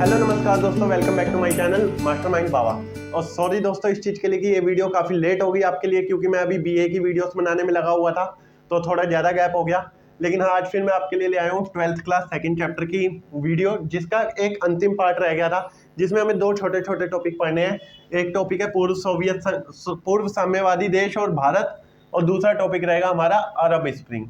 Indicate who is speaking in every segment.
Speaker 1: Hello नमस्कार दोस्तों, welcome back to my channel Mastermind Baba. और सॉरी दोस्तों इस चीज़ के लिए कि ये वीडियो काफ़ी लेट हो गई आपके लिए, क्योंकि मैं अभी बीए की वीडियोस बनाने में लगा हुआ था तो थोड़ा ज़्यादा गैप हो गया। लेकिन हाँ, आज फिर मैं आपके लिए ले आया हूँ 12th क्लास सेकंड चैप्टर की वीडियो, जिसका एक अंतिम पार्ट रह गया था, जिसमें हमें दो छोटे छोटे टॉपिक पढ़ने हैं। एक टॉपिक है पूर्व साम्यवादी देश और भारत, और दूसरा टॉपिक रहेगा हमारा अरब स्प्रिंग।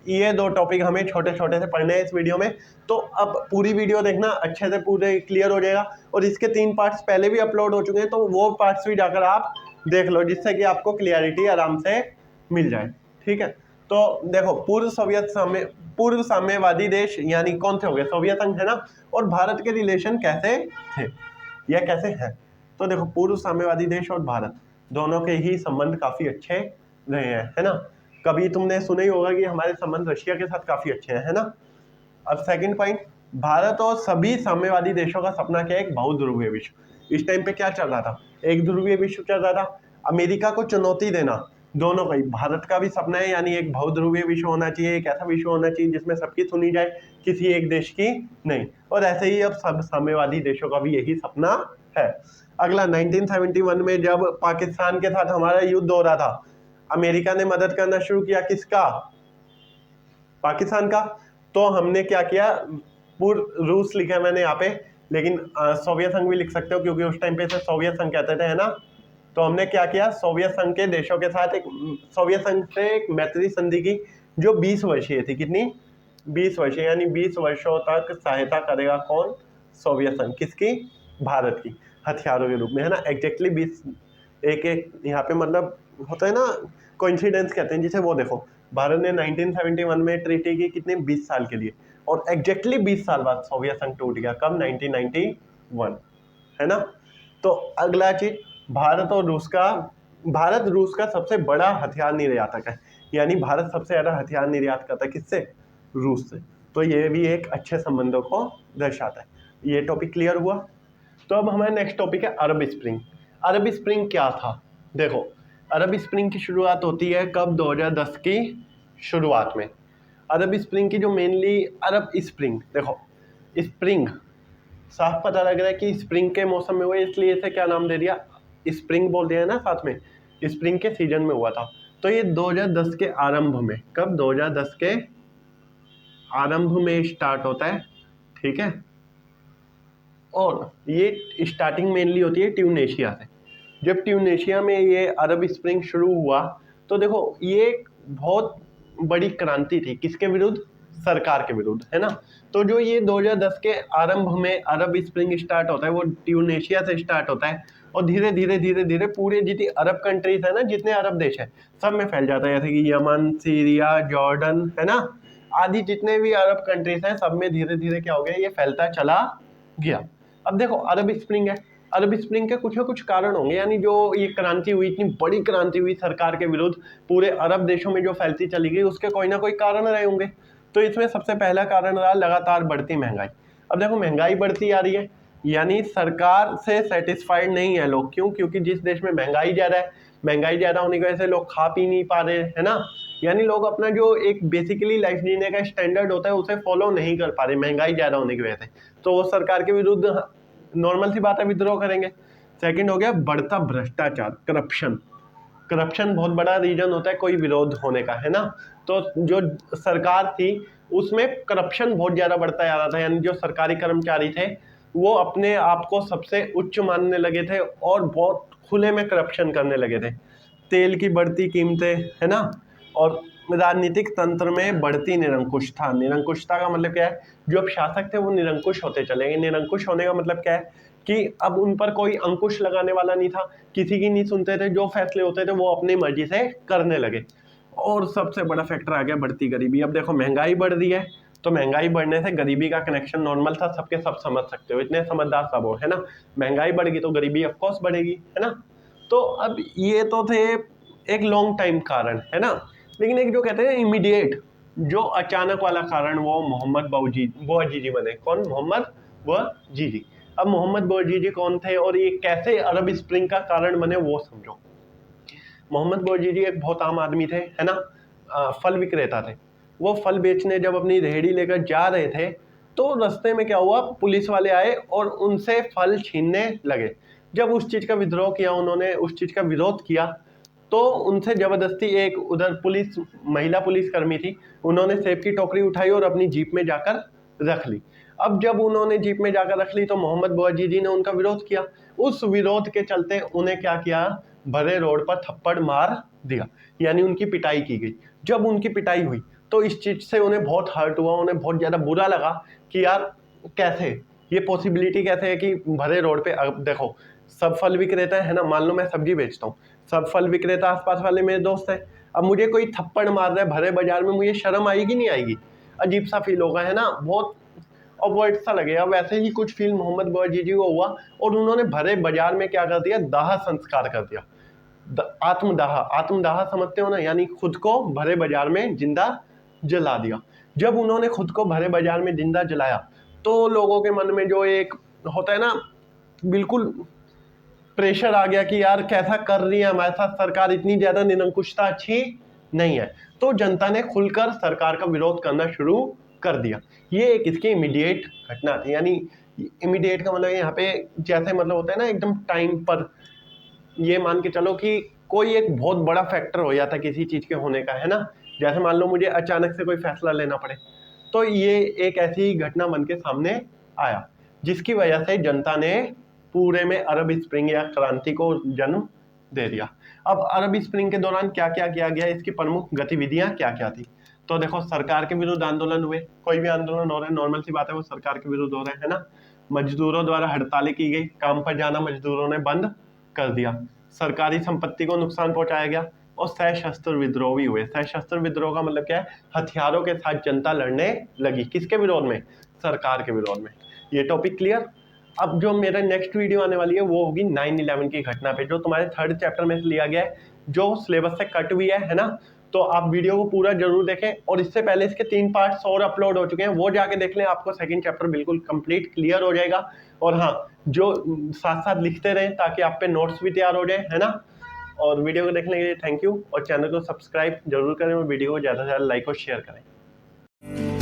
Speaker 1: ये दो टॉपिक हमें छोटे छोटे से पढ़ने हैं इस वीडियो में। तो अब पूरी वीडियो देखना, अच्छे से पूरे क्लियर हो जाएगा। और इसके 3 पार्ट्स पहले भी अपलोड हो चुके हैं, तो वो पार्ट्स भी जाकर आप देख लो, जिससे कि आपको क्लियरिटी आराम से मिल जाए। ठीक है, तो देखो पूर्व साम्यवादी देश यानी कौन से हो गए, सोवियत संघ है ना, और भारत के रिलेशन कैसे थे या कैसे हैं। तो देखो, पूर्व साम्यवादी देश और भारत दोनों के ही संबंध काफी अच्छे रहे हैं, है ना। कभी तुमने सुना ही होगा कि हमारे संबंध रशिया के साथ काफी अच्छे हैं, है ना। अब सेकंड पॉइंट, भारत और सभी साम्यवादी देशों का सपना क्या है, एक बहुध्रुवीय विश्व। इस टाइम पे क्या चल रहा था, एक ध्रुवीय विश्व चल रहा था। अमेरिका को चुनौती देना, दोनों का ही, भारत का भी सपना है, यानी एक बहुध्रुवीय विश्व होना चाहिए, एक ऐसा विश्व होना चाहिए जिसमें सबकी सुनी जाए, किसी एक देश की नहीं। और ऐसे ही अब सब साम्यवादी देशों का भी यही सपना है। अगला, 1971 में जब पाकिस्तान के साथ हमारा युद्ध हो रहा था, अमेरिका ने मदद करना शुरू किया, किसका, पाकिस्तान का। तो हमने क्या किया, पूर्व रूस लिखा है मैंने यहाँ पे, लेकिन सोवियत संघ भी लिख सकते हो, क्योंकि उस टाइम पे इसे सोवियत संघ कहते थे, है ना। तो हमने क्या किया, सोवियत संघ के देशों के साथ सोवियत संघ से एक मैत्री संधि की, जो 20 वर्षीय थी। कितनी, 20 वर्षीय, यानी 20 वर्षों तक सहायता करेगा कौन, सोवियत संघ, किसकी, भारत की, हथियारों के रूप में, है ना। एग्जैक्टली 20, एक एक यहाँ पे मतलब होता है ना, कोइंसिडेंस कहते हैं जिसे, वो देखो, भारत ने 1971 में ट्रीटी की, कितने, 20 साल के लिए, और एग्जैक्टली 20 साल बाद सोवियत संघ टूट गया, कब, 1991, है ना। तो अगला चीज, भारत रूस का सबसे बड़ा हथियार निर्यातक है, यानी भारत सबसे ज्यादा हथियार निर्यात करता है, किससे, रूस से। तो ये भी एक अच्छे संबंधों को दर्शाता है। ये टॉपिक क्लियर हुआ। तो अब हमारा नेक्स्ट टॉपिक है अरब स्प्रिंग। अरब स्प्रिंग क्या था, देखो, अरब स्प्रिंग की शुरुआत होती है कब, 2010 की शुरुआत में। अरब स्प्रिंग की जो मेनली अरब स्प्रिंग, देखो स्प्रिंग साफ पता लग रहा है कि स्प्रिंग के मौसम में हुआ, इसलिए इसे क्या नाम दे दिया, स्प्रिंग बोल दिया है ना साथ में, स्प्रिंग के सीजन में हुआ था। तो ये 2010 के आरंभ में, कब, 2010 के आरंभ में स्टार्ट होता है, ठीक है। और ये स्टार्टिंग मेनली होती है ट्यूनेशिया से। जब ट्यूनेशिया में ये अरब स्प्रिंग शुरू हुआ, तो देखो ये बहुत बड़ी क्रांति थी, किसके विरुद्ध, सरकार के विरुद्ध, है ना। तो जो ये 2010 के आरंभ में अरब स्प्रिंग स्टार्ट होता है, वो ट्यूनेशिया से स्टार्ट होता है, और धीरे धीरे धीरे धीरे पूरे जितनी अरब कंट्रीज है ना, जितने अरब देश है, सब में फैल जाता है, जैसे कि यमन, सीरिया, जॉर्डन, है ना, आदि जितने भी अरब कंट्रीज हैं, सब में धीरे धीरे क्या हो गया, ये फैलता चला गया। अब देखो, अरब स्प्रिंग है, अरब स्प्रिंग के कुछ ना कुछ कारण होंगे, यानी जो ये क्रांति हुई, इतनी बड़ी क्रांति हुई सरकार के विरुद्ध, पूरे अरब देशों में जो फैलती चली गई, उसके कोई ना कोई कारण रहे होंगे। तो इसमें सबसे पहला कारण रहा लगातार बढ़ती महंगाई। अब देखो, महंगाई बढ़ती आ रही है, यानी सरकार से सेटिस्फाइड नहीं है लोग। क्यों, क्योंकि जिस देश में महंगाई ज्यादा है, महंगाई ज्यादा होने की वजह से लोग खा पी नहीं पा रहे, है ना। यानी लोग अपना जो एक बेसिकली लाइफ जीने का स्टैंडर्ड होता है, उसे फॉलो नहीं कर पा रहे, महंगाई ज्यादा होने की वजह से। तो वो सरकार के विरुद्ध नॉर्मल सी बात है, विद्रोह करेंगे। सेकंड हो गया बढ़ता भ्रष्टाचार, करप्शन। करप्शन बहुत बड़ा रीजन होता है कोई विरोध होने का, है ना। तो जो सरकार थी उसमें करप्शन बहुत ज्यादा बढ़ता जा रहा था, यानी जो सरकारी कर्मचारी थे वो अपने आप को सबसे उच्च मानने लगे थे और बहुत खुले में करप्शन करने लगे थे। तेल की बढ़ती कीमतें, है ना, और राजनीतिक तंत्र में बढ़ती निरंकुशता। निरंकुशता का मतलब क्या है, जो अब शासक थे वो निरंकुश होते चले गए। निरंकुश होने का मतलब क्या है कि अब उन पर कोई अंकुश लगाने वाला नहीं था, किसी की नहीं सुनते थे, जो फैसले होते थे वो अपनी मर्जी से करने लगे। और सबसे बड़ा फैक्टर आ गया बढ़ती गरीबी। अब देखो, महंगाई बढ़ रही है, तो महंगाई बढ़ने से गरीबी का कनेक्शन नॉर्मल था, सबके सब समझ सकते हो, इतने समझदार सब हो, है ना। महंगाई बढ़ेगी तो गरीबी ऑफकोर्स बढ़ेगी, है ना। तो अब ये तो थे एक लॉन्ग टाइम कारण, है ना। लेकिन एक जो कहते हैं इमीडिएट, जो अचानक वाला कारण, वो मोहम्मद बouazizi बने। कौन, मोहम्मद बouazizi। अब मोहम्मद बouazizi कौन थे और ये कैसे अरब स्प्रिंग का कारण बने, वो समझो। मोहम्मद बouazizi एक बहुत आम आदमी थे, है ना, फल विक्रेता थे। वो फल बेचने जब अपनी रेहड़ी लेकर जा रहे थे, तो रास्ते में क्या हुआ, पुलिस वाले आए और उनसे फल छीनने लगे। जब उस चीज़ का विद्रोह किया, उन्होंने उस चीज़ का विरोध किया, तो उनसे जबरदस्ती एक उधर पुलिस, महिला पुलिसकर्मी थी, उन्होंने सेब की टोकरी उठाई और अपनी जीप में जाकर रख ली। अब जब उन्होंने जीप में जाकर रख ली तो मोहम्मद बौअजीजी ने उनका विरोध किया। उस विरोध के चलते उन्हें क्या किया, भरे रोड पर थप्पड़ मार दिया, यानी उनकी पिटाई की गई। जब उनकी पिटाई हुई तो इस चीज से उन्हें बहुत हर्ट हुआ, उन्हें बहुत ज्यादा बुरा लगा कि यार कैसे ये पॉसिबिलिटी कैसे है कि भरे रोड पे। अब देखो, सब फल विक्रेता है ना, मान लो मैं सब्जी बेचता हूँ, सब फल विक्रेता आसपास वाले मेरे दोस्त हैं, अब मुझे कोई थप्पड़ मार रहा है भरे बाजार में, मुझे शर्म आएगी नहीं आएगी? अजीब सा फील होगा, है ना, बहुत अवॉइड सा लगेगा। वैसे ही कुछ फील मोहम्मद बौअजीजी को हुआ और उन्होंने भरे बाजार में क्या कर दिया, दाह संस्कार कर दिया। आत्मदाह, आत्मदाह समझते हो ना, यानी खुद को भरे बाजार में जिंदा जला दिया। जब उन्होंने खुद को भरे बाजार में जिंदा जलाया तो लोगों के मन में जो एक होता है ना, बिल्कुल प्रेशर आ गया कि यार कैसा कर रही है हमारे साथ सरकार, इतनी ज्यादा निरंकुशता अच्छी नहीं है। तो जनता ने खुलकर सरकार का विरोध करना शुरू कर दिया। ये एक इसकी इमीडिएट घटना थी, यानी इमीडिएट का मतलब यहाँ पे जैसे मतलब होता है ना एकदम टाइम पर, ये मान के चलो कि कोई एक बहुत बड़ा फैक्टर हो जाता है किसी चीज के होने का, है ना। जैसे मान लो मुझे अचानक से कोई फैसला लेना पड़े, तो ये एक ऐसी घटना बन के सामने आया जिसकी वजह से जनता ने पूरे में अरब स्प्रिंग या क्रांति को जन्म दे दिया। अब अरब स्प्रिंग के दौरान क्या क्या किया गया, इसकी प्रमुख गतिविधियां क्या क्या थी? तो देखो, सरकार के विरुद्ध आंदोलन हुए, कोई भी आंदोलन हो रहा है नॉर्मल सी बात है वो सरकार के विरुद्ध हो रहे हैं ना। मजदूरों द्वारा हड़तालें की गई, काम पर जाना मजदूरों ने बंद कर दिया, सरकारी संपत्ति को नुकसान पहुंचाया गया और सशस्त्र विद्रोह भी हुए। सशस्त्र विद्रोह का मतलब क्या है, हथियारों के साथ जनता लड़ने लगी, किसके विरोध में, सरकार के विरोध में। ये टॉपिक क्लियर। अब जो मेरा नेक्स्ट वीडियो आने वाली है वो होगी 9/11 की घटना पे, जो तुम्हारे 3rd चैप्टर में से लिया गया है, जो सिलेबस से कट हुई है ना। तो आप वीडियो को पूरा जरूर देखें, और इससे पहले इसके 3 पार्ट्स और अपलोड हो चुके हैं, वो जाके देख लें, आपको 2nd चैप्टर बिल्कुल कंप्लीट क्लियर हो जाएगा। और हाँ, जो साथ साथ लिखते रहें ताकि आप पे नोट्स भी तैयार हो जाए, है ना। और वीडियो को देखने के लिए थैंक यू, और चैनल को सब्सक्राइब जरूर करें और वीडियो को ज़्यादा से ज़्यादा लाइक और शेयर करें।